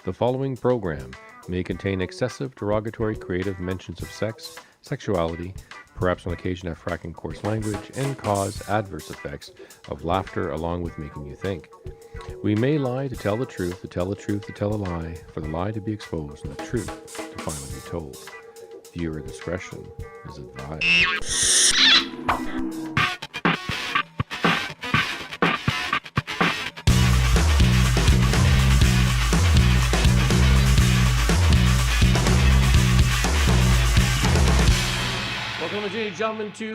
The following program may contain excessive, derogatory, creative mentions of sex, sexuality, perhaps on occasion have fracking coarse language, and cause adverse effects of laughter along with making you think. We may lie to tell the truth, to tell the truth, to tell a lie, for the lie to be exposed and the truth to finally be told. Viewer discretion is advised.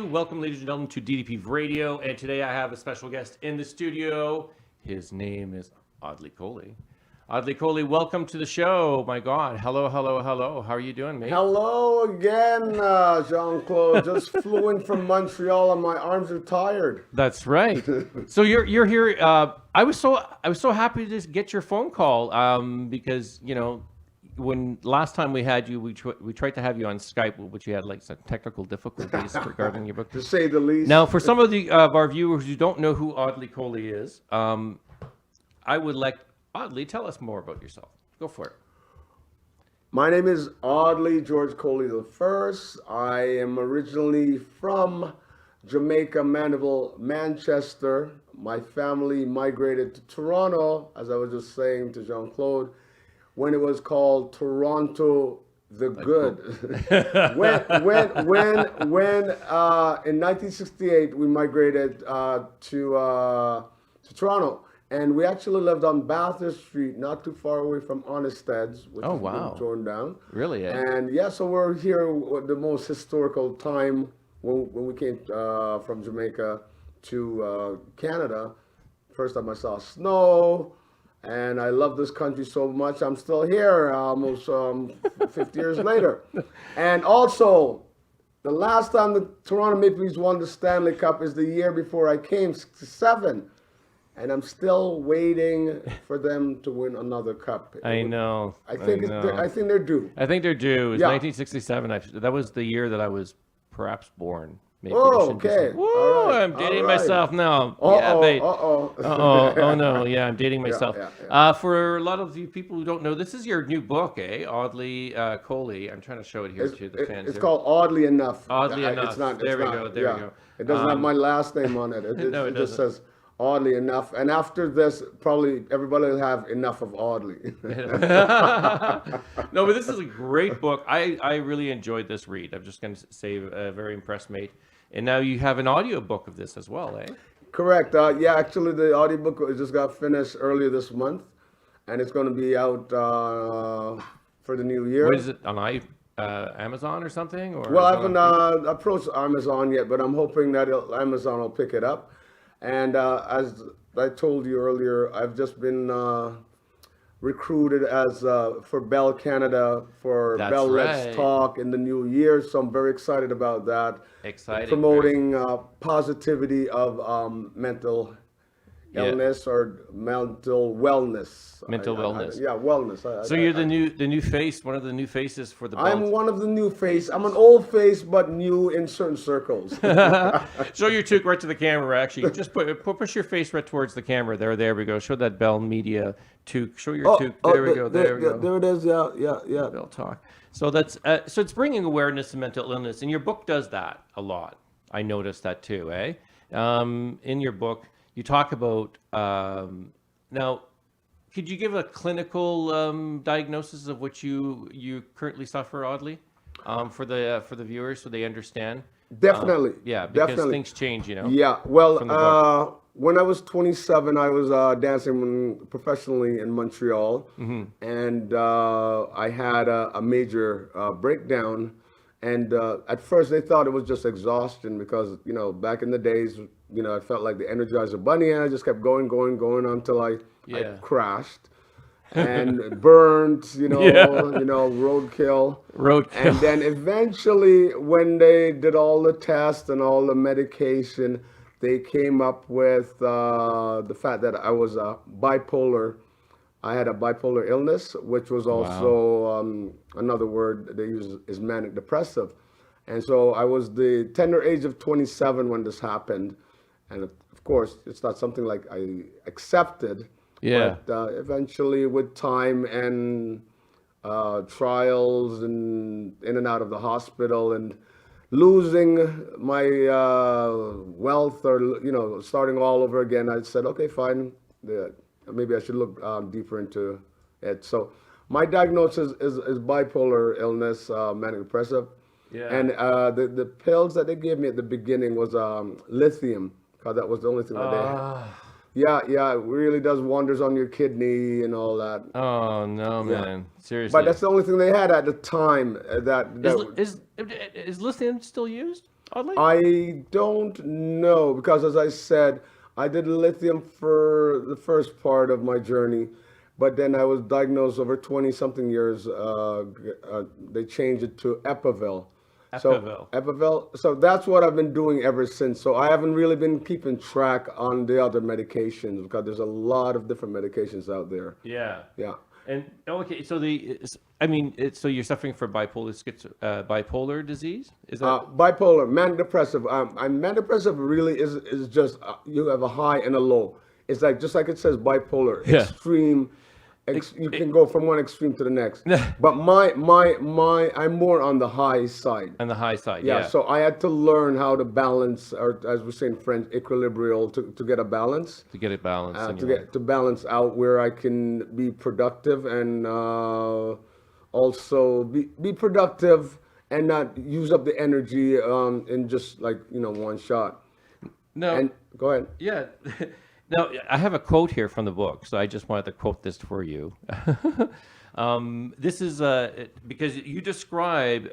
Welcome, ladies and gentlemen, to DDP VRADIO. And today I have a special guest in the studio. His name is Audley Coley. Audley Coley, welcome to the show. My God. Hello, hello, hello. How are you doing, mate? Hello again, Jean-Claude. Just flew in from Montreal and my arms are tired. That's right. So you're here. I was so happy to just get your phone call because, you know, when last time we had you, we tried to have you on Skype, but you had like some technical difficulties regarding your book. To say the least. Now, for some of our viewers who don't know who Audley Coley is, I would like Audley, tell us more about yourself. Go for it. My name is Audley George Coley I. I am originally from Jamaica, Mandeville, Manchester. My family migrated to Toronto, as I was just saying to Jean-Claude, when it was called Toronto the Good. when in 1968 we migrated to Toronto, and we actually lived on Bathurst Street, not too far away from Honested's, which has been torn down. Really? Eh? And yeah, so we're here at the most historical time when we came from Jamaica to Canada. First time I saw snow. And I love this country so much. I'm still here almost 50 years later. And also, the last time the Toronto Maple Leafs won the Stanley Cup is the year before I came, 67. And I'm still waiting for them to win another cup. I know. I think they're due. I think they're due. It was 1967. That was the year that I was perhaps born. Maybe okay. Woo, right. I'm dating myself now. Yeah, mate. Oh no, yeah, I'm dating myself. Yeah. For a lot of you people who don't know, this is your new book, Audley Coley. I'm trying to show it here to the fans. It's called Oddly Enough. Oddly Enough. There we go. It doesn't have my last name on it. It just says Oddly Enough. And after this, probably everybody will have enough of Oddly. No, but this is a great book. I really enjoyed this read. I'm just going to say very impressed, mate. And now you have an audio book of this as well, eh? Correct. Yeah, actually, the audiobook just got finished earlier this month, and it's going to be out for the new year. What is it, on Amazon or something? Or well, I haven't approached Amazon yet, but I'm hoping that Amazon will pick it up. And as I told you earlier, I've just been recruited as for Bell Canada for Bell Let's Talk in the new year, so I'm very excited about that. Exciting. Promoting positivity of mental illness or mental wellness. Mental wellness. Wellness. So you're the new face, one of the new faces for the Bell. I'm one of the new face. I'm an old face, but new in certain circles. Show your toque right to the camera. Actually, just push your face right towards the camera. There we go. Show that Bell Media toque. Show your toque. There we go. There it is. Yeah. Bell Talk. So that's so it's bringing awareness to mental illness, and your book does that a lot. I noticed that too. In your book, you talk about now. Could you give a clinical diagnosis of what you currently suffer, Audley, for the viewers so they understand? Definitely. Because things change, you know. Yeah. Well, when I was 27, I was dancing professionally in Montreal, and I had a major breakdown. And at first, they thought it was just exhaustion because, you know, back in the days, you know, I felt like the Energizer Bunny, and I just kept going until I crashed and burned, roadkill. And then eventually, when they did all the tests and all the medication, they came up with the fact that I was bipolar. I had a bipolar illness, which was also another word they use is manic depressive. And so I was the tender age of 27 when this happened. And of course, it's not something like I accepted. Yeah. But eventually, with time and trials and in and out of the hospital and losing my wealth or starting all over again, I said, okay, fine, yeah, maybe I should look deeper into it. So my diagnosis is bipolar illness, manic depressive, Yeah. and the pills that they gave me at the beginning was lithium, because that was the only thing that they had. Ah. Yeah, it really does wonders on your kidney and all that. Oh no, Yeah. man! But Seriously, that's the only thing they had at the time. is lithium still used? Oddly. I don't know, because, as I said, I did lithium for the first part of my journey, but then I was diagnosed over 20 something years. They changed it to Epavil. So Epavil. Epavil. So that's what I've been doing ever since. So I haven't really been keeping track on the other medications, because there's a lot of different medications out there. Yeah. Yeah. And okay, so so you're suffering from bipolar disease? Is that? Bipolar, manic depressive. And manic depressive really is just you have a high and a low. It's like, just like it says, bipolar, Yeah. extreme. You can go from one extreme to the next. But I'm more on the high side. On the high side, Yeah, yeah. so I had to learn how to balance, or as we say in French, equilibrium, to get a balance, To get it balanced. in to your get to balance out where I can be productive and also be productive and not use up the energy in just like one shot. No. And go ahead. Yeah. Now, I have a quote here from the book, so I just wanted to quote this for you. This is because you describe.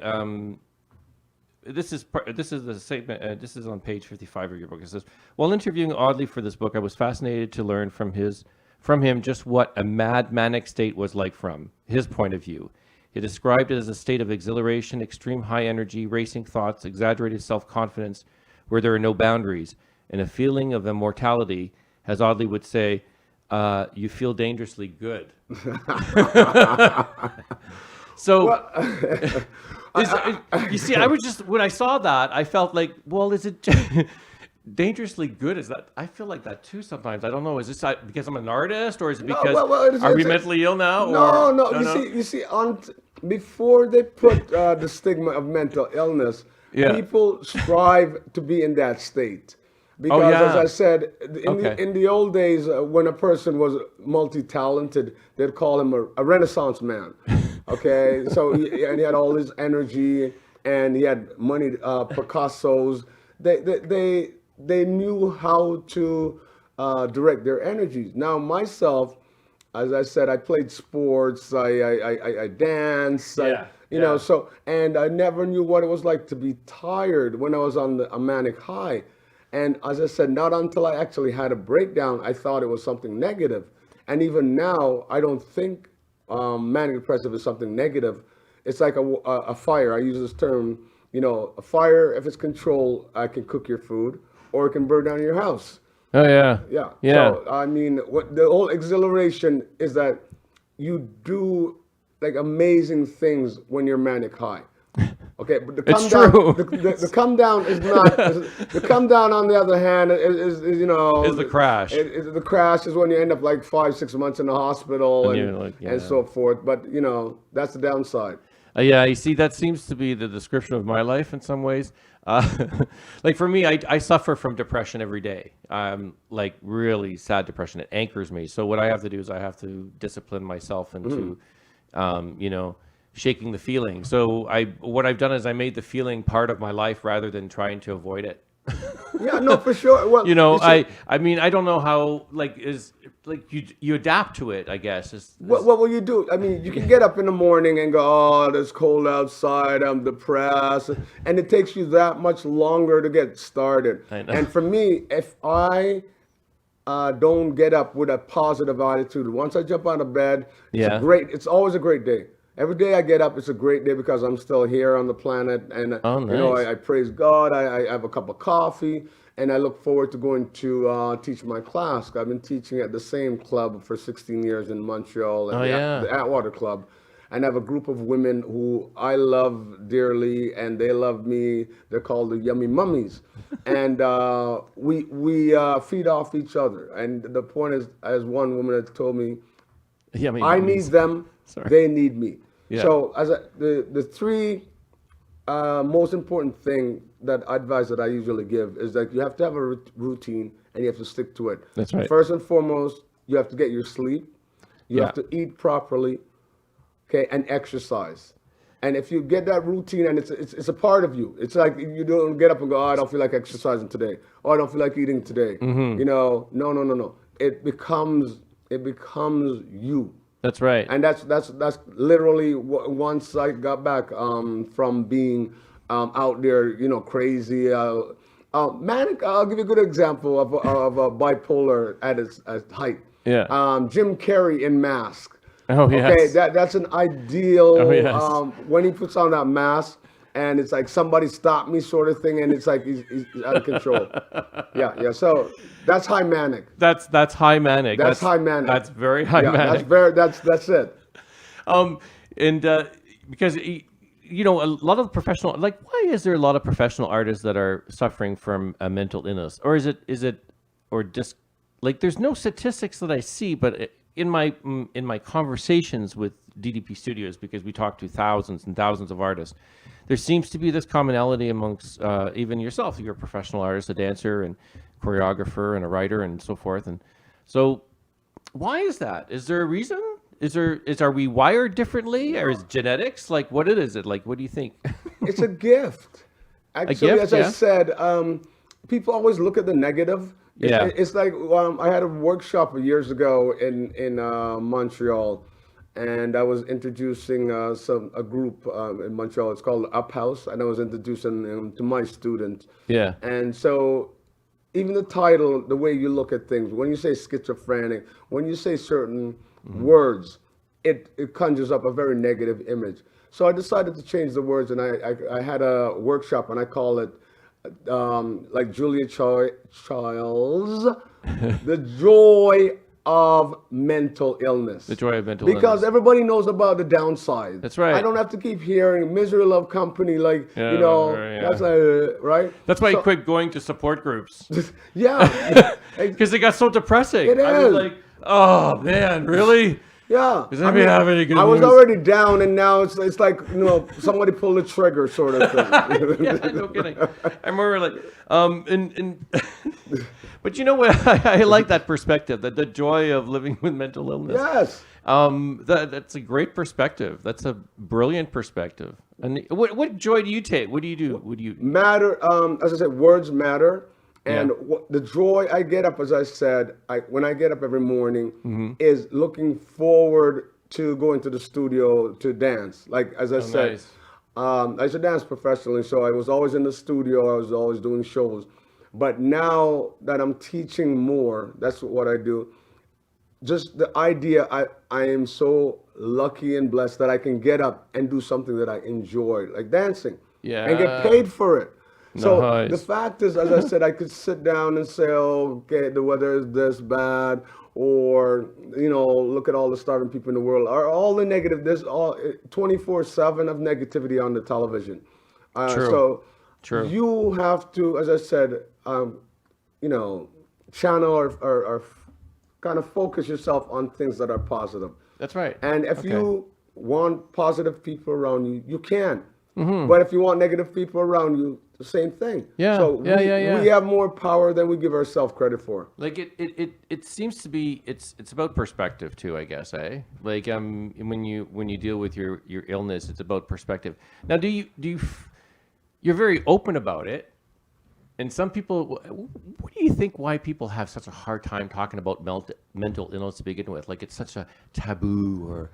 This is the statement. This is on page 55 of your book. It says, "While interviewing Audley for this book, I was fascinated to learn from him just what a mad manic state was like from his point of view. He described it as a state of exhilaration, extreme high energy, racing thoughts, exaggerated self-confidence, where there are no boundaries, and a feeling of immortality." As Audley would say, you feel dangerously good. So, you see, I was just, when I saw that, I felt like, well, is it dangerously good? Is that, I feel like that too sometimes. I don't know. Is this because I'm an artist, or is it because, are we mentally ill now? No. You see, before they put the stigma of mental illness, Yeah. people strive to be in that state. Because, yeah. as I said, Okay. in the old days, when a person was multi-talented, they'd call him a Renaissance man. Okay, so and he had all his energy, and he had money, Picassos. They knew how to direct their energies. Now, myself, as I said, I played sports, I dance, Yeah. so, and I never knew what it was like to be tired when I was on a manic high. And as I said, not until I actually had a breakdown, I thought it was something negative. And even now, I don't think manic depressive is something negative. It's like a fire. I use this term, a fire, if it's controlled, I can cook your food, or it can burn down your house. Oh, yeah. Yeah. Yeah. So, I mean, what the whole exhilaration is that you do like amazing things when you're manic high. Okay, but the come It's down, true. the come down is not. The come down, on the other hand, is Is the crash. The crash is when you end up like 5-6 months in the hospital And you're like, yeah. and so forth. But that's the downside. Yeah, you see, that seems to be the description of my life in some ways. Like for me, I suffer from depression every day. Like really sad depression. It anchors me. So what I have to do is I have to discipline myself into, shaking the feeling. So what I've done is I made the feeling part of my life rather than trying to avoid it. Yeah, no, for sure. Well, I mean, I don't know how, you adapt to it, I guess. What will you do? I mean, you can get up in the morning and go, oh, it's cold outside, I'm depressed. And it takes you that much longer to get started. I know. And for me, if I don't get up with a positive attitude, once I jump out of bed, Yeah. it's always a great day. Every day I get up, it's a great day because I'm still here on the planet. And, Oh, nice. I praise God. I have a cup of coffee. And I look forward to going to teach my class. I've been teaching at the same club for 16 years in Montreal, at Oh, yeah. the Atwater Club. and I have a group of women who I love dearly, and they love me. They're called the Yummy Mummies, and we feed off each other. And the point is, as one woman has told me, Yummy I need mummies. them, Sorry. they need me. Yeah. So the three most important thing that advice that I usually give is that you have to have a routine and you have to stick to it. That's right. First and foremost, you have to get your sleep. You Yeah. have to eat properly, okay, and exercise. And if you get that routine and it's a part of you, it's like you don't get up and go, oh, I don't feel like exercising today, or I don't feel like eating today. Mm-hmm. You know, no. It becomes you. That's right. And that's literally once I got back from being out there, you know, crazy, manic. I'll give you a good example of a bipolar at its height. Yeah. Jim Carrey in Mask. Oh, yes. Okay, that's an ideal. Oh, yes. When he puts on that mask, and it's like somebody stop me sort of thing, and it's like he's out of control. Yeah. So that's high manic. That's high manic. That's high manic. That's very high manic. That's it. And because you know, a lot of professional, like, why is there a lot of professional artists that are suffering from a mental illness, or is it, or just like there's no statistics that I see, but in my conversations with DDP Studios, because we talk to thousands and thousands of artists, there seems to be this commonality amongst even yourself. You're a professional artist, a dancer, and choreographer, and a writer, and so forth. And so, why is that? Is there a reason? Are we wired differently, or is genetics like what is it like? What do you think? It's a gift. Actually, gift, as yeah? I said, people always look at the negative. Yeah. It's like I had a workshop years ago in Montreal, and I was introducing a group in Montreal. It's called Up House, and I was introducing them to my students. Yeah. And so, even the title, the way you look at things, when you say schizophrenic, when you say certain words, it conjures up a very negative image. So I decided to change the words, and I had a workshop, and I call it like Julia Child's, the joy of mental illness. The joy of mental illness. Because everybody knows about the downside. That's right. I don't have to keep hearing misery love company, like, Yeah, you know, right, yeah. that's like, right? That's why So- I quit going to support groups, Yeah. because it got so depressing. It I was is. like, oh man, really? Yeah. Does anybody have any good I was news? already down, and now it's like, you know, somebody pulled the trigger sort of thing. Yeah, no kidding. I remember like, and but you know what? I like that perspective, that the joy of living with mental illness. Yes. That's a great perspective. That's a brilliant perspective. And what joy do you take? What do you do? What do you? Matter, as I said, words matter. And Yeah. the joy I get up, as I said, when I get up every morning, Mm-hmm. is looking forward to going to the studio to dance. Like, as I said, nice. I used to dance professionally, so I was always in the studio. I was always doing shows. But now that I'm teaching more, that's what I do. Just the idea, I am so lucky and blessed that I can get up and do something that I enjoy, like dancing, and get Yeah. paid for it. So Nice. the fact is, as I said, I could sit down and say, oh, okay, the weather is this bad, or, you know, look at all the starving people in the world, or all the negative, there's all 24/7 of negativity on the television. True. So True. you have to, as I said, you know, channel or kind of focus yourself on things that are positive. That's right. And if Okay. you want positive people around you, you can. Mm-hmm. But if you want negative people around you, the same thing. Yeah, So yeah. we have more power than we give ourselves credit for. Like it seems to be it's about perspective too, I guess, eh? Like when you deal with your illness, it's about perspective. Now, you're very open about it, and some people, what do you think? Why people have such a hard time talking about mental illness to begin with? Like it's such a taboo, or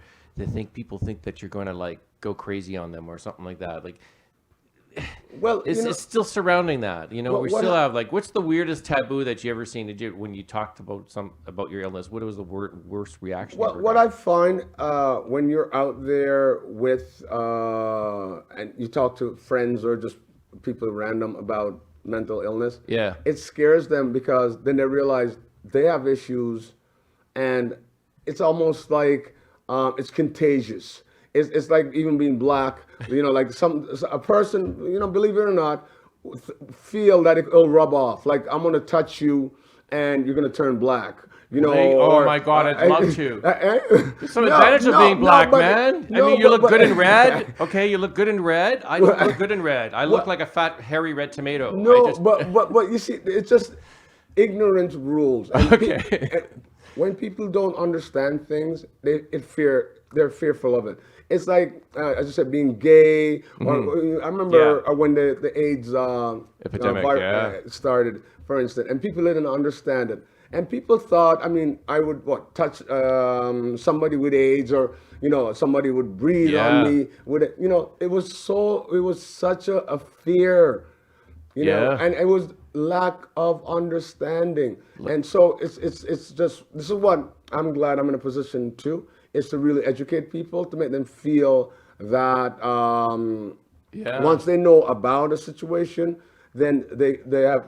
people think that you're going to like go crazy on them or something like that. Like. Well, It's still surrounding that, you know. Well, We what still I- have like, what's the weirdest taboo that you ever seen? Did you when you talked about your illness? What was the worst reaction? you ever what got? I find when you're out there with and you talk to friends or just people random about mental illness, Yeah. it scares them because then they realize they have issues, and it's almost like it's contagious. it's like even being black. Like a person, believe it or not, feel that it'll rub off. Like I'm gonna touch you, and you're gonna turn black. Oh my God, I'd love to. Some advantage of being black, man. I mean, you look good in red. Okay, you look good in red. I don't look good in red. I look like a fat, hairy red tomato. No, but you see, it's just ignorant rules. And when people don't understand things, they're fearful of it. It's like, as I said, being gay. Or, I remember when the AIDS epidemic started, for instance, and people didn't understand it. And people thought, I mean, I would touch somebody with AIDS, or somebody would breathe on me with it. It was such a fear, and it was lack of understanding. And so it's just, this is what I'm glad I'm in a position to, is to really educate people, to make them feel that once they know about a situation, then they have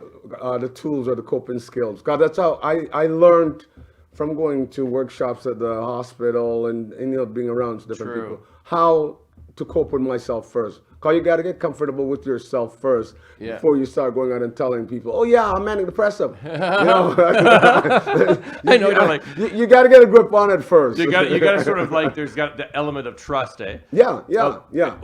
the tools or the coping skills. God, that's how I learned from going to workshops at the hospital and being around different people, how to cope with myself first. Because you got to get comfortable with yourself first before you start going out and telling people, oh yeah, I'm manic depressive. I know, you got to get a grip on it first. You got to sort of like, there's got the element of trust, eh? Yeah.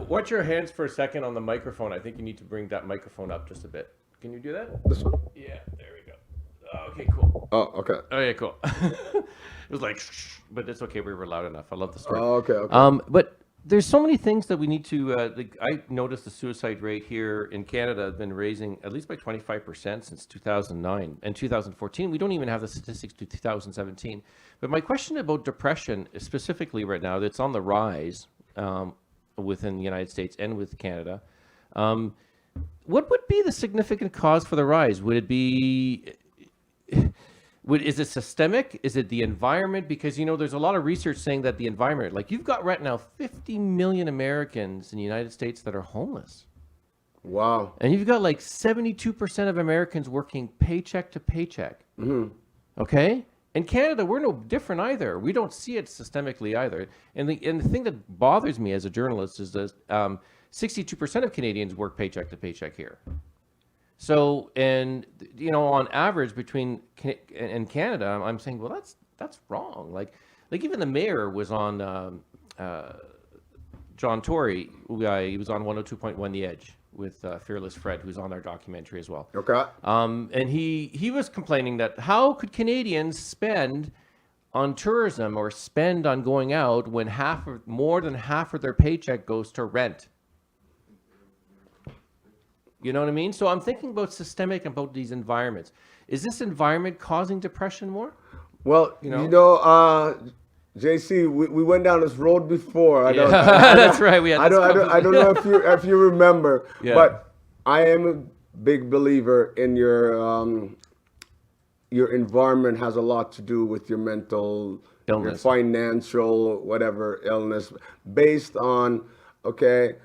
Watch your hands for a second on the microphone. I think you need to bring that microphone up just a bit. Can you do that? This one? Yeah, there we go. Okay, cool. Oh, okay. Oh yeah, cool. It was like, shh, but it's okay. We were loud enough. I love the story. Oh, okay. But there's so many things that we need to. I noticed the suicide rate here in Canada has been raising at least by 25% since 2009 and 2014. We don't even have the statistics to 2017. But my question about depression, specifically right now, that's on the rise within the United States and with Canada. What would be the significant cause for the rise? Would it be? Is it systemic? Is it the environment? Because, there's a lot of research saying that the environment, like you've got right now 50 million Americans in the United States that are homeless. Wow. And you've got like 72% of Americans working paycheck to paycheck. Mm-hmm. Okay? In Canada, we're no different either. We don't see it systemically either. And the thing that bothers me as a journalist is that 62% of Canadians work paycheck to paycheck here. So, and on average between and Canada, I'm saying, well, that's wrong. Like even the mayor was on John Tory. He was on 102.1 The Edge with Fearless Fred, who's on our documentary as well. Okay. And he was complaining that how could Canadians spend on tourism or spend on going out when more than half of their paycheck goes to rent. You know what I mean? So I'm thinking about systemic, about these environments. Is this environment causing depression more? Well, JC, we went down this road before. That's right. I don't know if you remember, but I am a big believer in your environment has a lot to do with your mental illness, your financial, whatever illness, based on the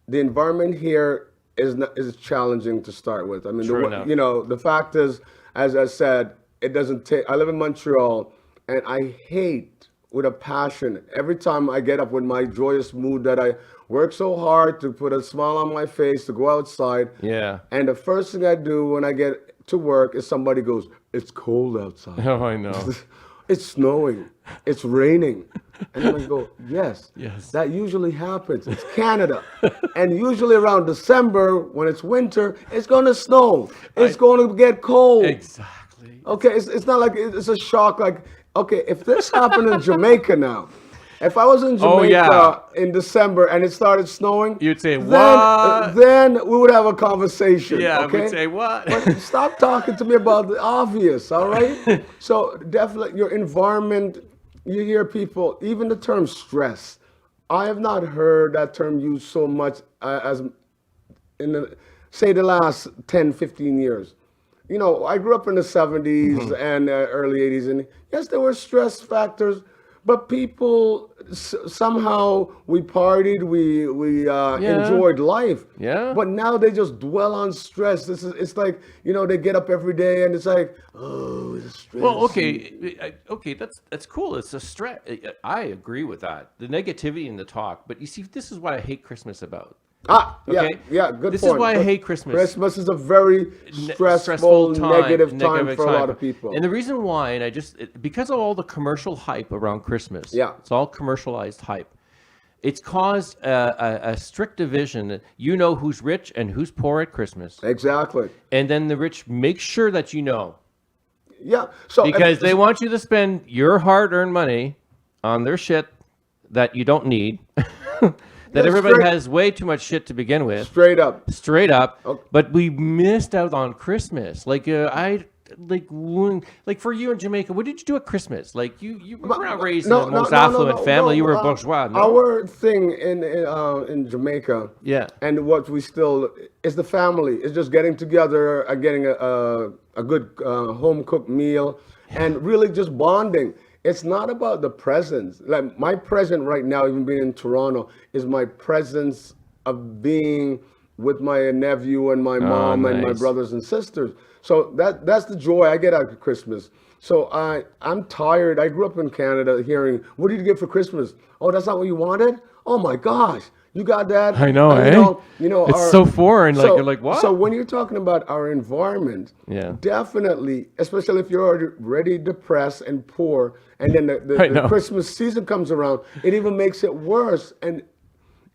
environment here is challenging to start with. I mean, the fact is, as I said, it doesn't take. I live in Montreal, and I hate with a passion every time I get up with my joyous mood that I work so hard to put a smile on my face to go outside. Yeah. And the first thing I do when I get to work is somebody goes, "It's cold outside." Oh, I know. It's snowing. It's raining. And then I go, yes, that usually happens. It's Canada. And usually around December, when it's winter, it's going to snow. It's going to get cold. Exactly. Okay, it's not like it's a shock. Like, okay, if this happened in Jamaica now, if I was in Jamaica in December and it started snowing, you'd say, what? Then we would have a conversation. Yeah, okay? we'd say, what? But stop talking to me about the obvious, all right? So definitely your environment, you hear people, even the term stress. I have not heard that term used so much as in the last 10, 15 years. I grew up in the 70s and early 80s, and yes, there were stress factors, But people somehow we partied, we enjoyed life. Yeah. But now they just dwell on stress. It's like they get up every day and it's like, oh, it's stress. Well, okay, that's cool. It's a stress. I agree with that. The negativity in the talk, but you see, this is what I hate Christmas about. Yeah, yeah, good This point. is why I hate Christmas. Christmas is a very stressful, negative time for a lot of people. And the reason why, and because of all the commercial hype around Christmas, it's all commercialized hype. It's caused a strict division. You know who's rich and who's poor at Christmas. Exactly. And then the rich make sure that you know. Yeah. So because they want you to spend your hard-earned money on their shit that you don't need. That everybody has way too much shit to begin with. Straight up. Okay. But we missed out on Christmas. Like for you in Jamaica, what did you do at Christmas? Like you were not raised in the most affluent family. You were bourgeois. No? Our thing in Jamaica, and what we still is the family. It's just getting together, getting a good home cooked meal, and really just bonding. It's not about the presence. Like my present right now, even being in Toronto, is my presence of being with my nephew and my mom and my brothers and sisters. So that's the joy I get out of Christmas. So I'm tired. I grew up in Canada hearing, what did you get for Christmas? Oh, that's not what you wanted? Oh my gosh. You got that? I know, it's so foreign. Like you're like, what? So when you're talking about our environment, definitely, especially if you're already depressed and poor, and then the Christmas season comes around, it even makes it worse. And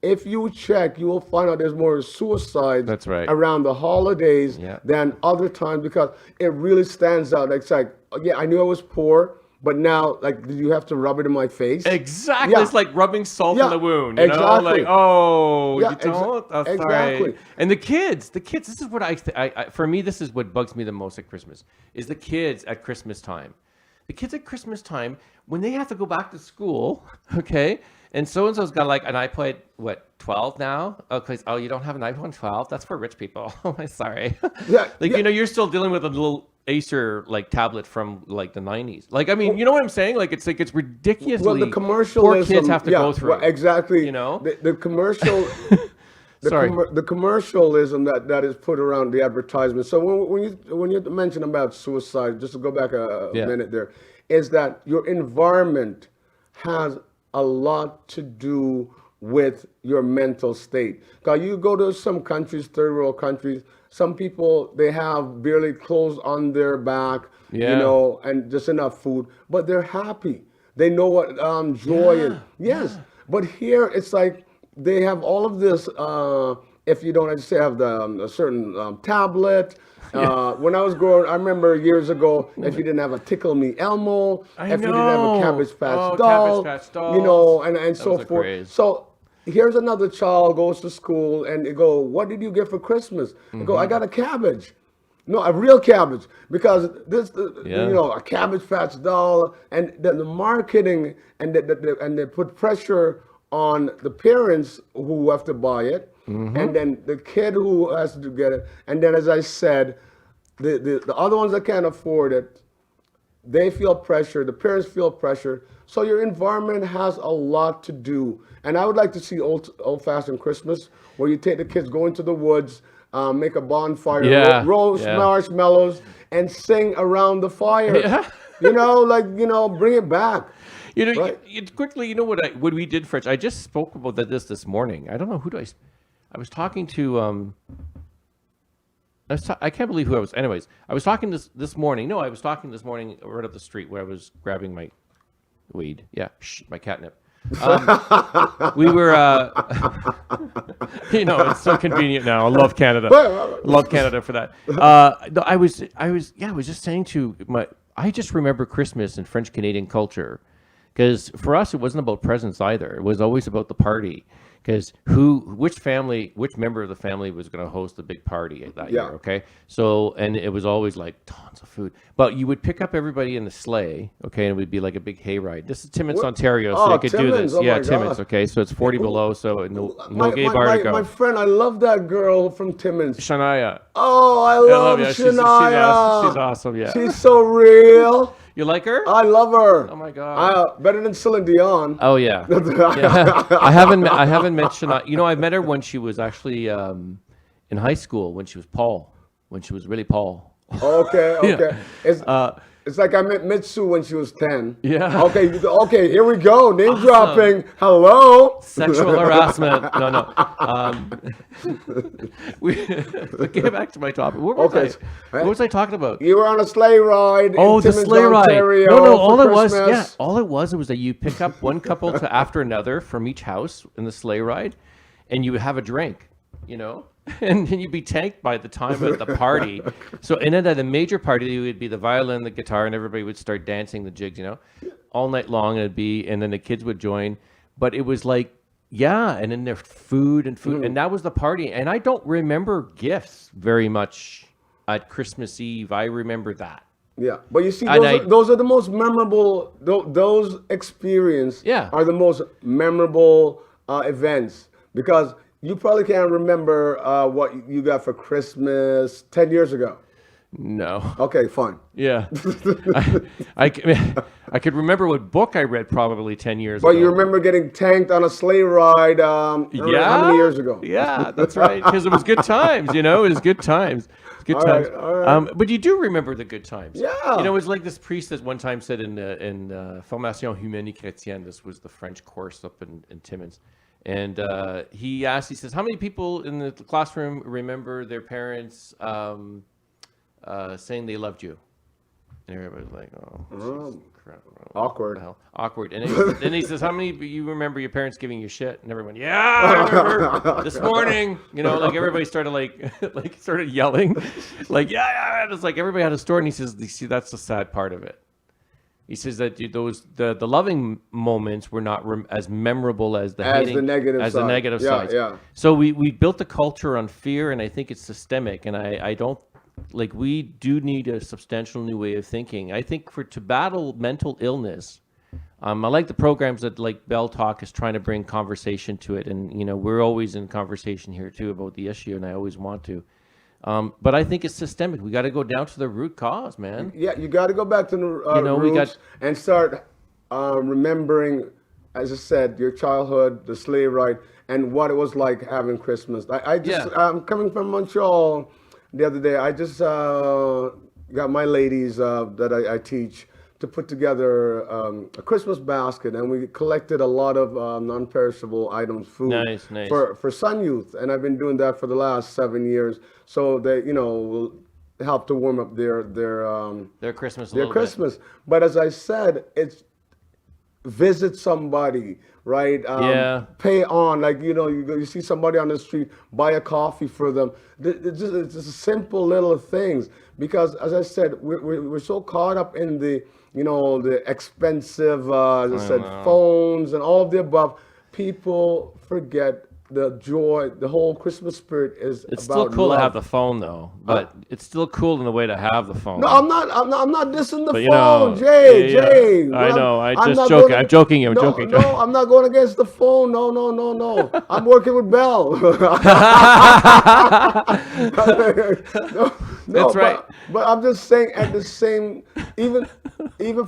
if you check, you will find out there's more suicides around the holidays than other times, because it really stands out. It's like, I knew I was poor, but now, like, do you have to rub it in my face? Exactly. Yeah. It's like rubbing salt in the wound. You know? Like, you don't? Oh, exactly. And the kids, this is what I for me, this is what bugs me the most at Christmas, is the kids at Christmas time. The kids at Christmas time, when they have to go back to school, okay, and so-and-so's got like an iPod, 12 now? Oh, you don't have an iPhone 12? That's for rich people. Oh, I'm sorry. You're still dealing with a little Acer tablet from the 90s. I mean, you know what I'm saying? It's ridiculously. Well, the commercialism, poor kids have to go through. Well, exactly. The commercial. The commercialism that is put around the advertisement. So when you mention about suicide, just to go back a minute there, is that your environment has a lot to do with your mental state. Because you go to some countries, third world countries, some people, they have barely clothes on their back, and just enough food, but they're happy. They know what joy is. Yes, but here it's like they have all of this. If you don't, I just say have a certain tablet. When I was growing, I remember years ago, if you didn't have a Tickle Me Elmo, if you didn't have a Cabbage Patch doll, and so forth. Craze. So here's another child goes to school and they go, what did you get for Christmas? They go, I got a cabbage. No, a real cabbage, because a Cabbage Patch doll, and the marketing and they put pressure on the parents who have to buy it, and then the kid who has to get it, and then, as I said, the other ones that can't afford it, they feel pressure. The parents feel pressure. So your environment has a lot to do. And I would like to see old-fashioned Christmas, where you take the kids, go into the woods, make a bonfire, roast marshmallows, and sing around the fire. Yeah. Bring it back. Quickly, what we did, French. I just spoke about this morning. I don't know I was talking to. I can't believe who I was. Anyways, I was talking this morning. No, I was talking this morning right up the street where I was grabbing my weed. Yeah, my catnip. We were, it's so convenient now. I love Canada. Love Canada for that. I was just saying I just remember Christmas in French Canadian culture, because for us it wasn't about presents either. It was always about the party. because which member of the family was going to host the big party that Yeah. year, okay? So, and it was always like tons of food. But you would pick up everybody in the sleigh, okay, and it would be like a big hayride. This is Timmins, What? Ontario, so Oh, you could do Timmins, this. oh Yeah, my Timmins, God. okay, so it's 40 below, so no My, gay my, bar my, to go. my friend, I love that girl from Timmins. Shania. Oh, I I love love you. Shania. She's awesome, yeah. She's so real. You like her? I love her. Oh my God. Better than Celine Dion. Oh yeah. Yeah. I haven't met Shania. You know, I met her when she was actually in high school, when she was really Paul. Okay, Yeah. okay. It's like I met Mitsu when she was 10. Yeah. Okay, here we go. Name dropping. Hello. Sexual harassment. No. But get back to my topic. What was I talking about? You were on a sleigh ride. Oh, in the Timmins, sleigh ride. Ontario No, for all Christmas. it was that you pick up one couple to after another from each house in the sleigh ride, and you would have a drink, you know, and then you'd be tanked by the time of the party. So, and then at a major party, it would be the violin, the guitar, and everybody would start dancing the jigs, you know, all night long. And then the kids would join. But it was like, yeah, and then there's food, and that was the party. And I don't remember gifts very much at Christmas Eve. I remember that. Yeah, but you see, And those are the most memorable. Those experiences Yeah. are the most memorable events because you probably can't remember what you got for Christmas 10 years ago. No. Okay, fine. Yeah. I could remember what book I read probably 10 years But ago. you remember getting tanked on a sleigh ride how many years ago? Yeah, that's right. Because it was good times, you know? It was good times. Good All times. right, all right. But you do remember the good times. Yeah. You know, it was like this priest that one time said in Formation Humaine et Chrétienne, this was the French course up in Timmins. And he says, how many people in the classroom remember their parents saying they loved you? And everybody's like, oh, Jesus crap. Awkward. What the hell? Awkward. And then he says, how many of you remember your parents giving you shit? And everyone, yeah, I remember this morning. You know, like everybody started started yelling. Like, yeah. It's like everybody had a story. And he says, you see, that's the sad part of it. He says that the loving moments were not as memorable as the hating, the negative side. sides. So we built the culture on fear, and I think it's systemic. And I don't like we do need a substantial new way of thinking. I think to battle mental illness, I like the programs that like Bell Talk is trying to bring conversation to it, and you know we're always in conversation here too about the issue, and I always want to. But I think it's systemic. We got to go down to the root cause, man. Yeah, you got to go back to the roots and start remembering, as I said, your childhood, the sleigh ride, and what it was like having Christmas. I'm coming from Montreal the other day. I just got my ladies that I teach to put together a Christmas basket, and we collected a lot of non-perishable items, food Nice. for Sun Youth, and I've been doing that for the last 7 years. So they, will help to warm up their Christmas. Their Christmas. But as I said, it's visit somebody, right? Pay on, like you see somebody on the street, buy a coffee for them. It's just simple little things. Because as I said, we're so caught up in the expensive, as I said, phones and all of the above. People forget the joy. The whole Christmas spirit is. It's about still cool love. to have the phone though, but it's still cool in the way to have the phone. No, I'm not dissing the But, phone, Jay. Yeah. I know. I'm joking. I'm joking. No, I'm not going against the phone. No. I'm working with Bell. That's right. But I'm just saying, at the same, even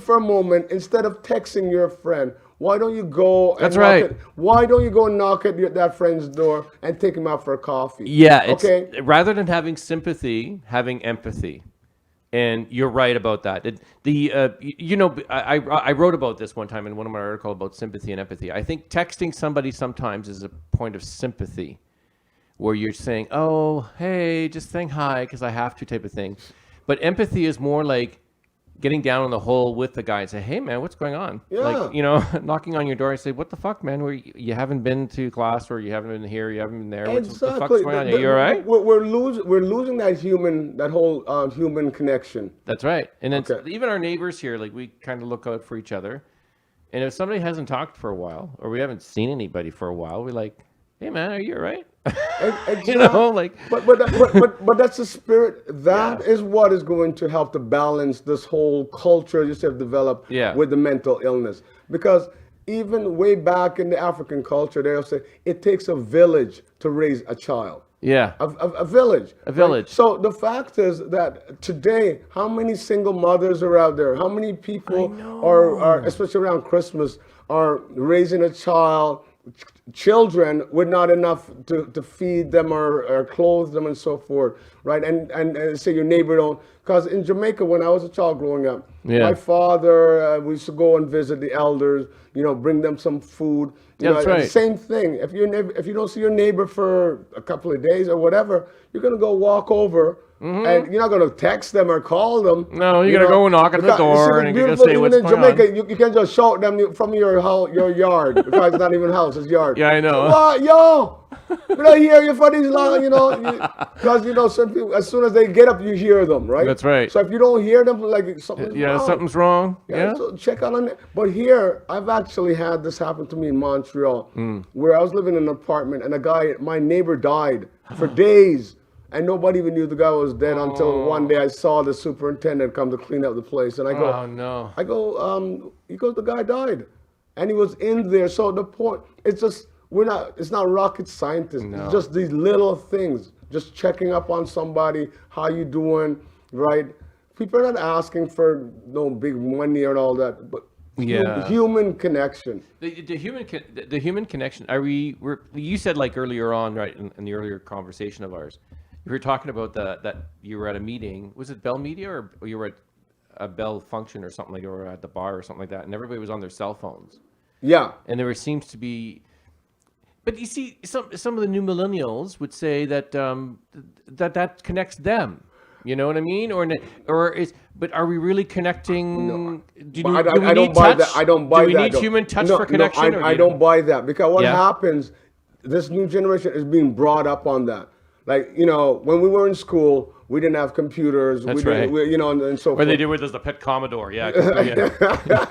for a moment, instead of texting your friend, why don't you go? That's right. Why don't you go and knock at that friend's door and take him out for a coffee? Yeah. Okay. Rather than having sympathy, having empathy. And you're right about that. I wrote about this one time in one of my articles about sympathy and empathy. I think texting somebody sometimes is a point of sympathy, where you're saying, "Oh, hey, just saying hi because I have to," type of thing. But empathy is more like getting down in the hole with the guy and say, "Hey, man, what's going on?" Yeah. Like, knocking on your door and say, "What the fuck, man? You haven't been to class, or you haven't been here, you haven't been there. What the fuck's going on? Are you all right?" We're losing that whole human connection. That's right. And it's even our neighbors here, like we kind of look out for each other. And if somebody hasn't talked for a while, or we haven't seen anybody for a while, we're like, hey man, are you all right? Exactly. You know, like But that's the spirit. That Yeah. is what is going to help to balance this whole culture you have developed Yeah. with the mental illness. Because even way back in the African culture, they'll say it takes a village to raise a child. yeah, A village. a Right? village. So the fact is that today, how many single mothers are out there? How many people are, especially around Christmas, are raising a child, children with not enough to feed them or clothe them and so forth, right? And say your neighbor don't. Because in Jamaica, when I was a child growing up, Yeah. my father, we used to go and visit the elders, bring them some food. Yeah, that's right. Same thing. If you don't see your neighbor for a couple of days or whatever, you're gonna go walk over, and you're not gonna text them or call them. No, you're gonna go knock on the Because, you see, door it's and you're gonna beautiful, say even what's in going Jamaica, on. you can't just shout them from your your yard because it's not even house, it's yard. Yeah, I know. What, yo? When I hear you for these long, because some people, as soon as they get up, you hear them, right? That's right. So if you don't hear them, like something's Yeah, wrong. something's wrong. Yeah. So check out on it. But here, I've actually had this happen to me in Montreal, where I was living in an apartment and my neighbor died for days. And nobody even knew the guy was dead until one day I saw the superintendent come to clean up the place. And I go, Oh no. he goes, the guy died. And he was in there. So the point, it's just, it's not rocket scientists. No. It's just these little things. Just checking up on somebody, how you doing, right? People are not asking for no big money and all that, but Yeah. human connection. The human connection. You said like earlier on, right, in the earlier conversation of ours, you were talking about that you were at a meeting. Was it Bell Media or you were at a Bell function or something like, or at the bar or something like that, and everybody was on their cell phones. Yeah. And there seems to be, but you see, some of the new millennials would say that that connects them. You know what I mean? But are we really connecting? Do we I need don't buy touch? that. I don't buy that. Do we need though. human touch No, for connection? No, I don't buy that because what Yeah. happens, this new generation is being brought up on that. Like, when we were in school, we didn't have computers. That's we didn't, right. and so Or forth. they did with us the pet Commodore, yeah.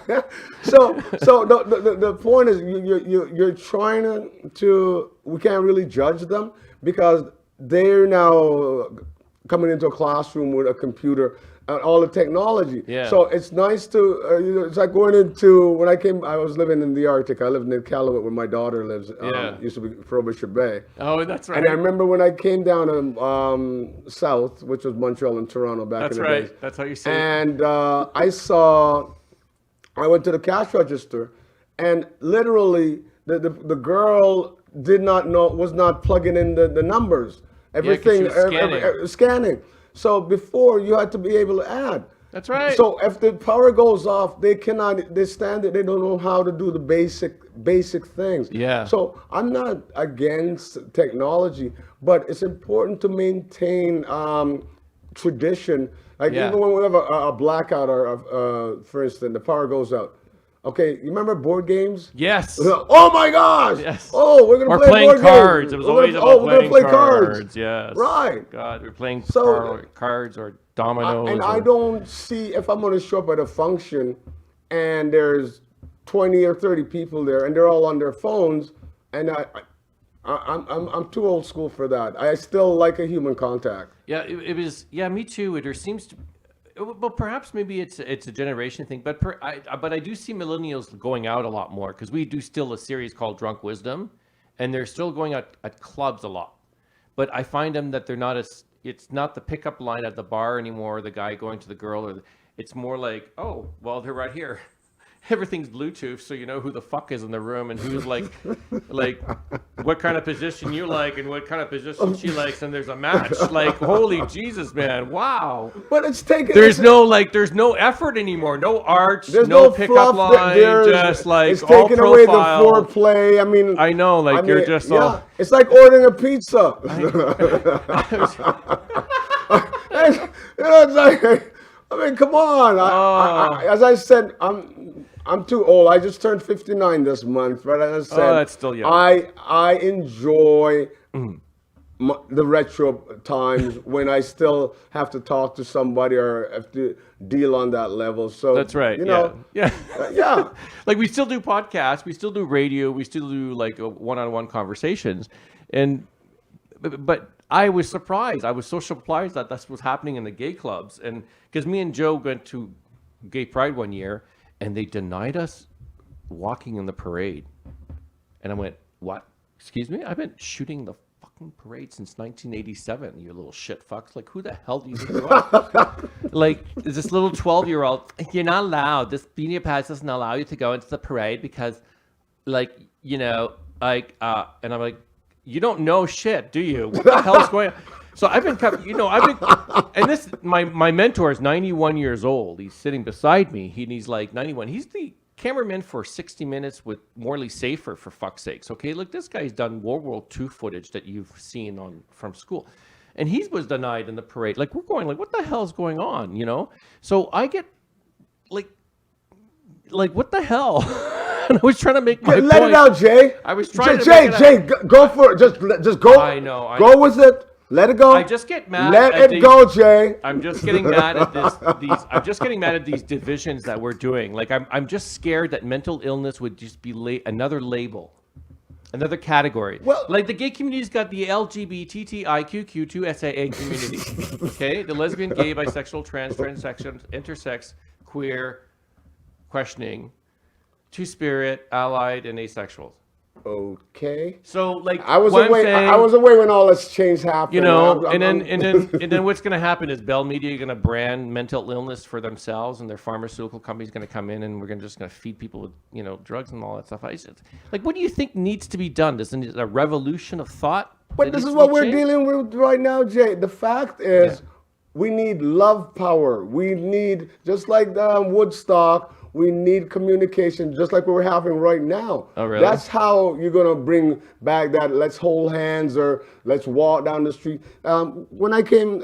Yeah. So the point is you're trying to we can't really judge them because they're now coming into a classroom with a computer and all the technology. Yeah. So it's nice to it's like going into when I was living in the Arctic. I lived in Iqaluit where my daughter lives. Yeah. Used to be Frobisher Bay. Oh, that's right. And I remember when I came down south, which was Montreal and Toronto back That's in the right. days. That's how you say it. And I went to the cash register, and literally the girl was not plugging in the numbers. Everything, was scanning. scanning. So before you had to be able to add. That's right. So if the power goes off, they stand there, they don't know how to do the basic things. Yeah. So I'm not against technology, but it's important to maintain tradition. Like Yeah. even when we have a blackout or for instance, the power goes out. Okay, you remember board games? Yes. Oh my gosh! Yes. Oh, we're gonna Or play playing board cards. games. It was We're always gonna- about we're gonna playing play cards. Yes. Right. God, we're playing So- cards or dominoes. And or, I don't see if I'm going to show up at a function and there's 20 or 30 people there and they're all on their phones, and I'm too old school for that. I still like a human contact. Yeah, it was. Yeah, me too. There seems to. Well, perhaps maybe it's a generation thing, but I do see millennials going out a lot more because we do still a series called Drunk Wisdom, and they're still going out at clubs a lot. But I find them that they're not as. It's not the pickup line at the bar anymore. The guy going to the girl, it's more like, oh, well, they're right here. Everything's Bluetooth, so you know who the fuck is in the room and who's like what kind of position you like and what kind of position she likes, and there's a match. Like, holy Jesus, man, wow. But it's taken. There's no effort anymore. No arch, There's no no pickup fluff. line, just like it's all taking away the profile. foreplay. I mean, I know, like you're just all. It's like ordering a pizza. It's like, I mean, come on. As I said, I'm too old. I just turned 59 this month, but as I said, that's still young. I enjoy the retro times when I still have to talk to somebody or have to deal on that level. So That's right. You know, Yeah. yeah. Like we still do podcasts, we still do radio, we still do like one-on-one conversations, and but I was surprised. I was so surprised that that's what's happening in the gay clubs, and because me and Joe went to Gay Pride one year, and they denied us walking in the parade, and I went, "What? Excuse me? I've been shooting the fucking parade since 1987. You little shit fucks! Like who the hell do you think you are?" Like this little 12-year-old, you're not allowed. This media pass doesn't allow you to go into the parade because, like, you know, like, and I'm like, you don't know shit, do you? What the hell's going on? So I've been, and this, my mentor is 91 years old. He's sitting beside me. He's like 91. He's the cameraman for 60 Minutes with Morley Safer, for fuck's sakes. Okay, look, this guy's done World War II footage that you've seen from school. And he was denied in the parade. Like, we're going, like, what the hell is going on, you know? So I get, like what the hell? And I was trying to make my Let point. it out, Jay. I was trying to Jay, make it Jay, go for it. Just go. I know. Go with it. Let it go. I just get mad. Let it go, Jay. I'm just getting mad at I'm just getting mad at these divisions that we're doing. Like I'm just scared that mental illness would just be another label, another category. Well, like the gay community's got the LGBTQIQ2SAA community. Okay, the lesbian, gay, bisexual, transection, intersex, queer, questioning, two-spirit, allied, and asexuals. Okay. So like I was away when all this change happened. You know, and then what's going to happen is Bell Media going to brand mental illness for themselves, and their pharmaceutical company's going to come in, and we're just going to feed people with, you know, drugs and all that stuff. Like, what do you think needs to be done? Does it need a revolution of thought? But this is what we're dealing with right now, Jay. The fact is, we need love power. We need, just like Woodstock, we need communication, just like we're having right now. Oh, really? That's how you're going to bring back that let's hold hands or let's walk down the street. When I came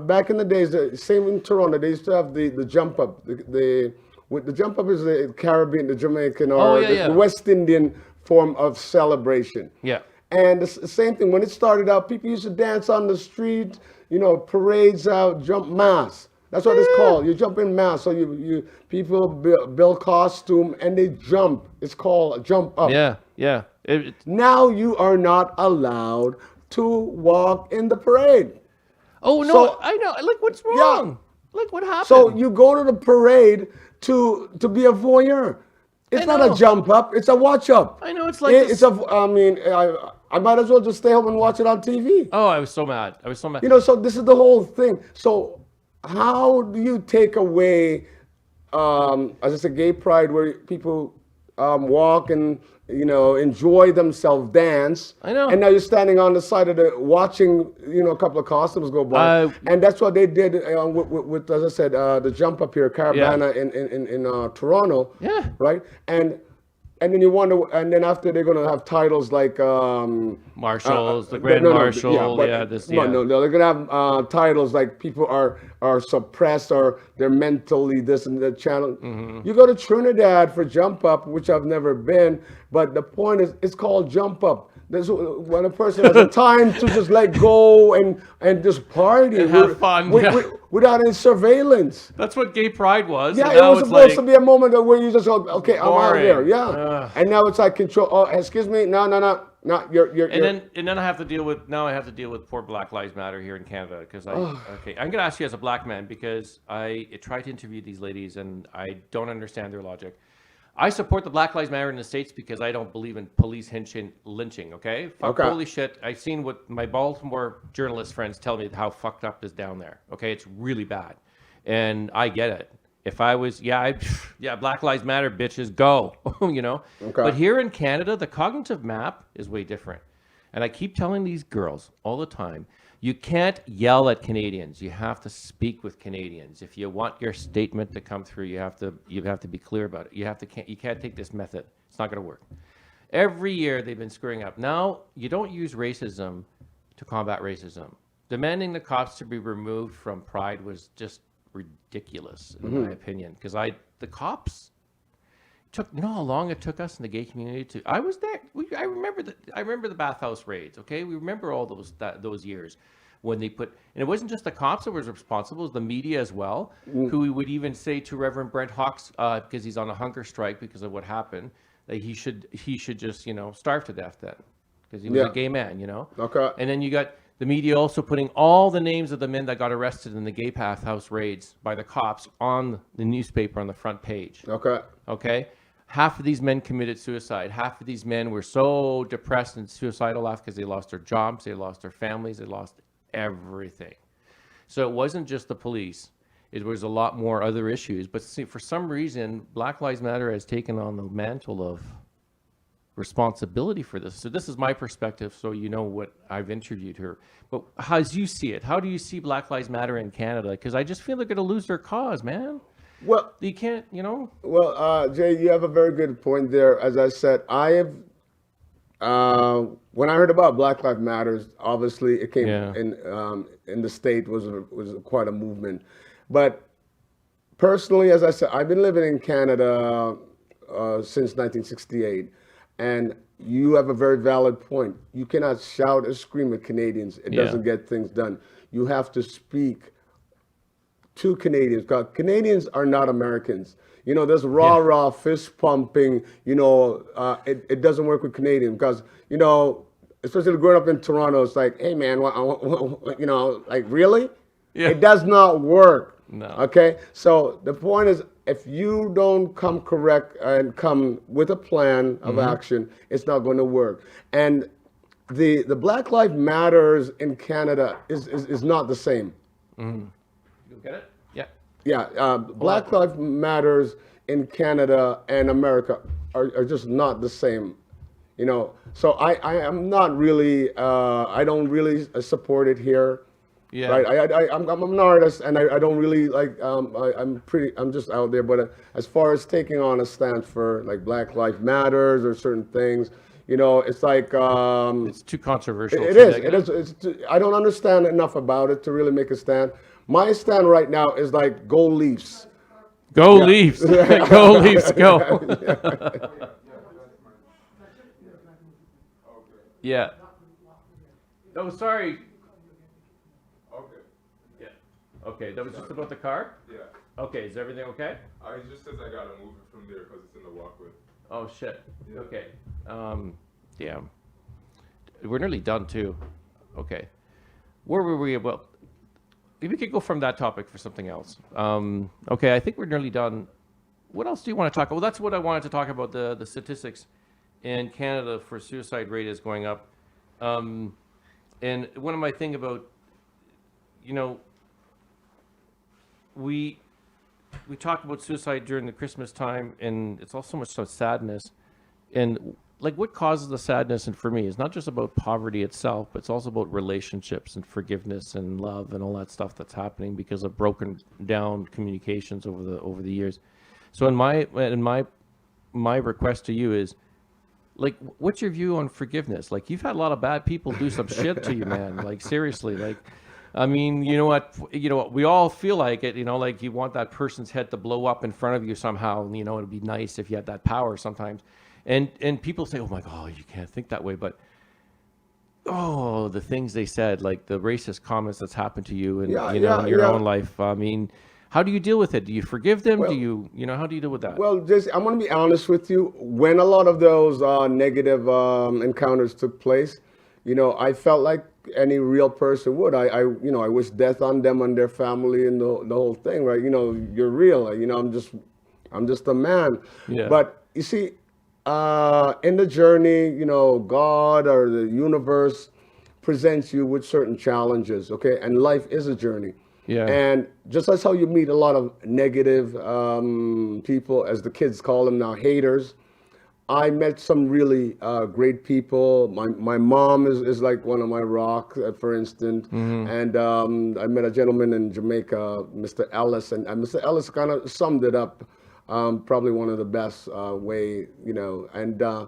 back in the days, same in Toronto, they used to have the jump up. The jump up is the Caribbean, the Jamaican, or the West Indian form of celebration. Yeah. And the same thing, when it started out, people used to dance on the street, you know, parades out, jump mass. That's what it's called. You jump in mass. So people build costume and they jump. It's called a jump up. Yeah. Now you are not allowed to walk in the parade. Oh no, So, I know. Like, what's wrong? Like, what happened? So you go to the parade to be a voyeur. It's not a jump up. It's a watch up. I know. It's like I might as well just stay home and watch it on TV. Oh, I was so mad. You know, so this is the whole thing. So how do you take away, as I said, gay pride, where people walk and, you know, enjoy themselves, dance. I know. And now you're standing on the side of watching, you know, a couple of costumes go by. And that's what they did with as I said, the jump up here, Caravana in Toronto. Yeah. Right? And then you wonder, and then after they're going to have titles like Marshals, the Grand Marshal, they're going to have titles like people are suppressed or they're mentally this and that channel. Mm-hmm. You go to Trinidad for jump up, which I've never been, but the point is, it's called jump up. That's when a person has a time to just let go and just party and have fun without any surveillance. That's what gay pride was. Yeah, it was supposed to be a moment where you just go, okay, I'm out there. Yeah, and now it's like control. Oh, excuse me, no, you're. And then I have to deal with poor Black Lives Matter here in Canada because I'm going to ask you as a black man because I tried to interview these ladies and I don't understand their logic. I support the Black Lives Matter in the States because I don't believe in police lynching, okay? Holy shit. I've seen what my Baltimore journalist friends tell me how fucked up is down there, okay? It's really bad. And I get it. If I was, Black Lives Matter, bitches, go, you know? Okay. But here in Canada, the cognitive map is way different. And I keep telling these girls all the time, you can't yell at Canadians. You have to speak with Canadians. If you want your statement to come through, you have to be clear about it. You can't take this method. It's not going to work. Every year they've been screwing up. Now you don't use racism to combat racism. Demanding the cops to be removed from Pride was just ridiculous, in my opinion. Because the cops, You know how long it took us in the gay community to. I was there. I remember the bathhouse raids. Okay, we remember all those years when they put, and it wasn't just the cops that was responsible; it was the media as well, who we would even say to Reverend Brent Hawks, because he's on a hunger strike because of what happened, that he should just starve to death then, because he was a gay man, Okay. And then you got the media also putting all the names of the men that got arrested in the gay bathhouse raids by the cops on the newspaper on the front page. Okay. Okay. Half of these men committed suicide. Half of these men were so depressed and suicidal because they lost their jobs, they lost their families, they lost everything. So it wasn't just the police. It was a lot more other issues. But see, for some reason, Black Lives Matter has taken on the mantle of responsibility for this. So this is my perspective, so you know what I've interviewed her. But as you see it, how do you see Black Lives Matter in Canada? Because I just feel they're going to lose their cause, man. Well, You can't, Well, Jay, you have a very good point there. As I said, I have, when I heard about Black Lives Matters, obviously it came Yeah. in the state was quite a movement. But personally, as I said, I've been living in Canada since 1968, and you have a very valid point. You cannot shout and scream at Canadians. It Yeah. doesn't get things done. You have to speak to Canadians, because Canadians are not Americans. There's rah fist pumping. It doesn't work with Canadians because especially growing up in Toronto, it's like, hey man, like really? Yeah. It does not work. No. Okay. So the point is, if you don't come correct and come with a plan of action, it's not going to work. And the Black Lives Matters in Canada is not the same. You get it? Yeah. Yeah, Black Lives Matters in Canada and America are just not the same, So I am not really, I don't really support it here. Yeah. Right. I'm an artist, and I don't really like. I'm just out there. But as far as taking on a stance for like Black Lives Matters or certain things, it's like It's too controversial. it too is. negative. It is. I don't understand enough about it to really make a stand. My stand right now is like go Leafs. Go Leafs. Go Leafs. Go. Yeah. Oh, sorry. Okay. Yeah. Okay, that was just about the car? Yeah. Okay, is everything okay? He just says I gotta move it from there because it's in the walkway. Oh, shit. Yeah. Okay. Yeah. We're nearly done, too. Okay. Where were we about? We could go from that topic for something else. Okay, I think we're nearly done. What else do you want to talk about? Well, that's what I wanted to talk about, the statistics in Canada for suicide rate is going up. And one of my thing about, we talk about suicide during the Christmas time, and it's also much so sadness. And like what causes the sadness, and for me, it's not just about poverty itself, but it's also about relationships and forgiveness and love and all that stuff that's happening because of broken down communications over the years. So in my request to you is, like, what's your view on forgiveness? Like, you've had a lot of bad people do some shit to you, man. Like, seriously, like, I mean, you know what? We all feel like it, like you want that person's head to blow up in front of you somehow. And, it'd be nice if you had that power sometimes. And people say, oh my God, you can't think that way. But, the things they said, like the racist comments that's happened to you and, in your own life. I mean, how do you deal with it? Do you forgive them? Well, do you, how do you deal with that? Well, I'm going to be honest with you. When a lot of those negative encounters took place, I felt like any real person would. I wish death on them and their family and the whole thing, right? You're real. I'm just a man. Yeah. But you see, in the journey, God or the universe presents you with certain challenges, okay? And life is a journey. Yeah. And just as how you meet a lot of negative people, as the kids call them now, haters, I met some really great people. My mom is like one of my rocks, for instance. And I met a gentleman in Jamaica, Mr. Ellis, and Mr. Ellis kind of summed it up probably one of the best way, and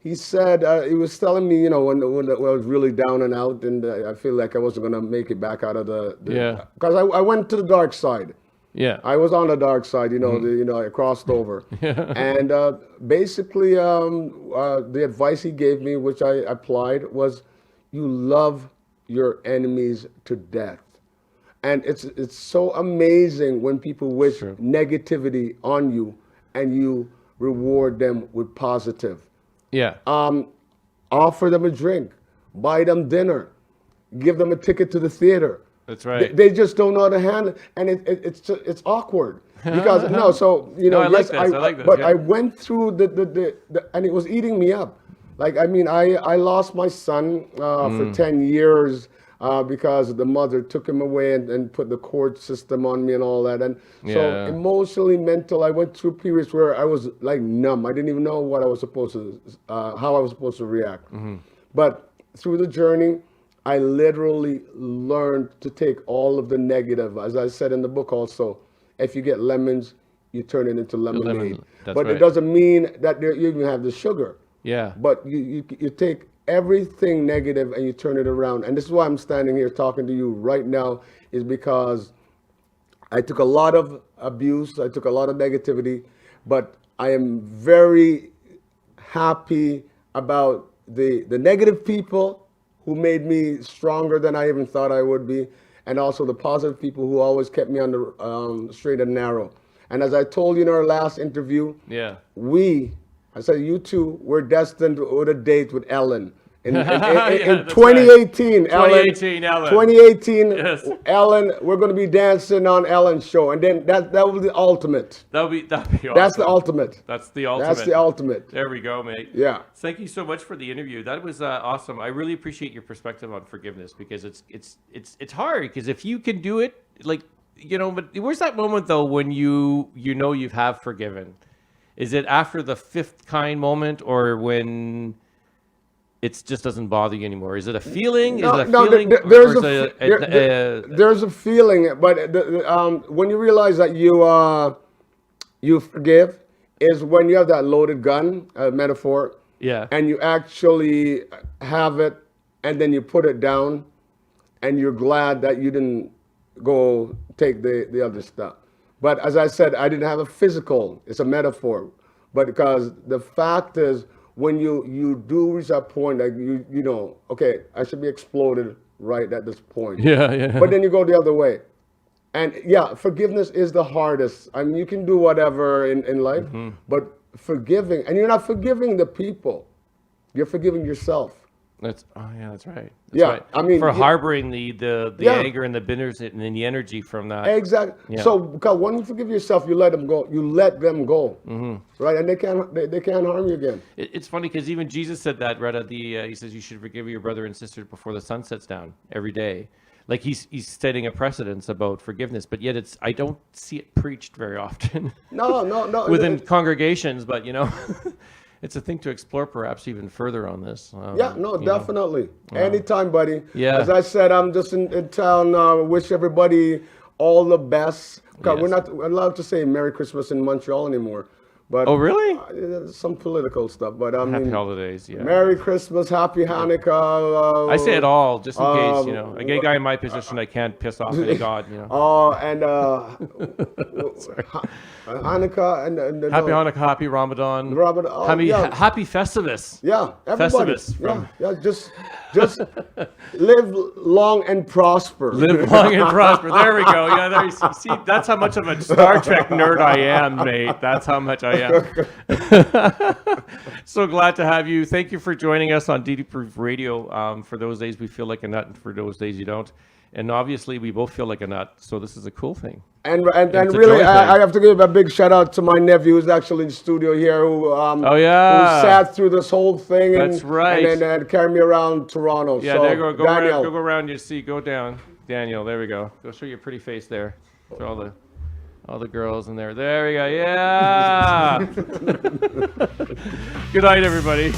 he said, he was telling me, when I was really down and out, and I feel like I wasn't going to make it back out of Yeah. because I went to the dark side. Yeah. I was on the dark side, I crossed over. And basically, the advice he gave me, which I applied, was you love your enemies to death. And it's so amazing when people wish negativity on you and you reward them with positive. Yeah. Offer them a drink, buy them dinner, give them a ticket to the theater. That's right. They just don't know how to handle it, and it's awkward because no. So No, I like yes, this. I like this, But yeah. I went through the and it was eating me up. Like I lost my son for 10 years because the mother took him away and put the court system on me and all that. And so Yeah. emotionally, mental, I went through periods where I was like numb. I didn't even know what I was supposed to, how I was supposed to react. But through the journey, I literally learned to take all of the negative. As I said in the book also, if you get lemons, you turn it into lemonade. That's But right. it doesn't mean that you even have the sugar. Yeah. But you take everything negative and you turn it around. And this is why I'm standing here talking to you right now, is because I took a lot of abuse, I took a lot of negativity, but I am very happy about the negative people who made me stronger than I even thought I would be, and also the positive people who always kept me on the straight and narrow. And as I told you in our last interview, Yeah. I said, you two, we're destined with a date with Ellen. In that's 2018, right. Ellen. 2018, Ellen. 2018, Yes. Ellen, we're going to be dancing on Ellen's show. And then that will be the ultimate. That'd be awesome. That's the ultimate. That's the ultimate. That's the ultimate. There we go, mate. Yeah. Thank you so much for the interview. That was awesome. I really appreciate your perspective on forgiveness, because it's hard, because if you can do it, like, but where's that moment though when you have forgiven? Is it after the fifth kind moment, or when it just doesn't bother you anymore? Is it a feeling? There's a feeling, but when you realize that you forgive is when you have that loaded gun, metaphor, Yeah. and you actually have it, and then you put it down, and you're glad that you didn't go take the other stuff. But as I said, I didn't have a physical. It's a metaphor. But because the fact is, when you do reach that point, like okay, I should be exploded right at this point. Yeah. But then you go the other way. And yeah, forgiveness is the hardest. I mean, you can do whatever in life, but forgiving, and you're not forgiving the people, you're forgiving yourself. That's right. That's Yeah, right. I mean, for harboring the Yeah. anger and the bitterness and the energy from that. Exactly. Yeah. So, because when you forgive yourself, you let them go. You let them go, right? And they can't harm you again. It's funny because even Jesus said that right at the. He says you should forgive your brother and sister before the sun sets down every day. Like he's setting a precedence about forgiveness, but yet I don't see it preached very often. No. Within congregations, but it's a thing to explore perhaps even further on this. Definitely. Anytime, buddy. Yeah. As I said, I'm just in town. Wish everybody all the best. God, Yes. we're not allowed to say Merry Christmas in Montreal anymore. But Oh, really? Some political stuff. But I Happy mean, holidays, yeah. Merry Christmas, Happy Hanukkah. I say it all just in case, a gay guy in my position, I can't piss off any god, And Hanukkah and Happy Hanukkah, happy Ramadan, yeah. happy Festivus. Yeah, everybody. Festivus Yeah, just live long and prosper. Live long and prosper. There we go. Yeah, there you see. That's how much of a Star Trek nerd I am, mate. That's how much I am. So glad to have you. Thank you for joining us on DDP Radio. For those days we feel like a nut, and for those days you don't. And obviously we both feel like a nut, so this is a cool thing. And It's a really, joy thing. I have to give a big shout out to my nephew who's actually in the studio here, who who sat through this whole thing. That's right. And then carried me around Toronto. Yeah, so, there you go. Daniel. Go around. You see, go down, Daniel. There we go. Go show your pretty face there to all the girls in there. There we go. Yeah. Good night, everybody.